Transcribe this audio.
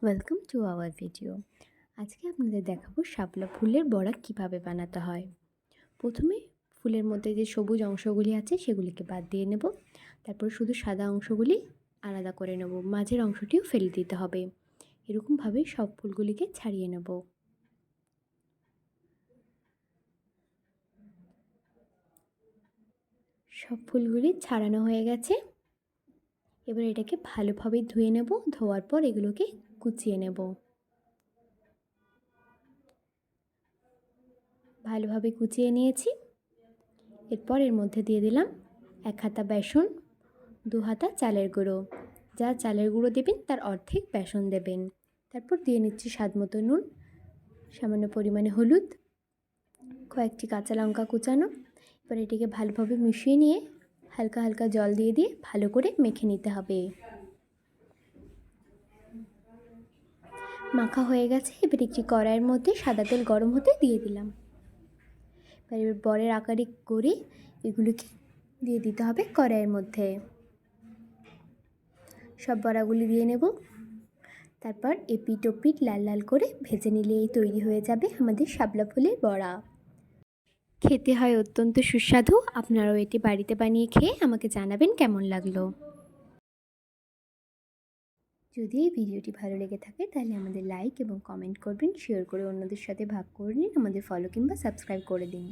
Welcome to our video. আজকে আপনাদের দেখাবো শাপলা ফুলের বড়া কিভাবে বানাতে হয়। প্রথমে ফুলের মধ্যে যে সবুজ অংশগুলি আছে সেগুলিকে বাদ দিয়ে নেব। তারপর শুধু সাদা অংশগুলি আলাদা করে নেব, মাঝের অংশটিও ফেলে দিতে হবে। এরকমভাবে সব ফুলগুলিকে ছাড়িয়ে নেব। সব ফুলগুলি ছাড়ানো হয়ে গেছে। এবার এটাকে ভালোভাবে ধুয়ে নেব। ধোয়ার পর এগুলোকে কুচিয়ে নেব। ভালোভাবে কুচিয়ে নিয়েছি। এরপর এর মধ্যে দিয়ে দিলাম 1 হাতা বেসন, 2 হাতা চালের গুঁড়ো। যা চালের গুঁড়ো দেবেন তার অর্ধেক বেসন দেবেন। তারপর দিয়ে নিচ্ছি স্বাদ মতো নুন, সামান্য পরিমাণে হলুদ, কয়েকটি কাঁচা লঙ্কা কুচানো। এবার এটিকে ভালোভাবে মিশিয়ে নিয়ে হালকা হালকা জল দিয়ে দিয়ে ভালো করে মেখে নিতে হবে। মাখা হয়ে গেছে। এবার একটি কড়াইয়ের মধ্যে সাদা তেল গরম হতে দিয়ে দিলাম। এবার বড়ের আকারে করে এগুলোকে দিয়ে দিতে হবে কড়াইয়ের মধ্যে। সব বড়াগুলি দিয়ে নেব। তারপর এপিট ওপিট লাল লাল করে ভেজে নিলেই তৈরি হয়ে যাবে আমাদের শাপলা ফুলের বড়া। খেতে হয় অত্যন্ত সুস্বাদু। আপনারাও এটি বাড়িতে বানিয়ে খেয়ে আমাকে জানাবেন কেমন লাগলো। যদি এই ভিডিওটি ভালো লেগে থাকে তাহলে আমাদের লাইক এবং কমেন্ট করবেন, শেয়ার করে অন্যদের সাথে ভাগ করে নিন, আমাদের ফলো কিংবা সাবস্ক্রাইব করে দিন।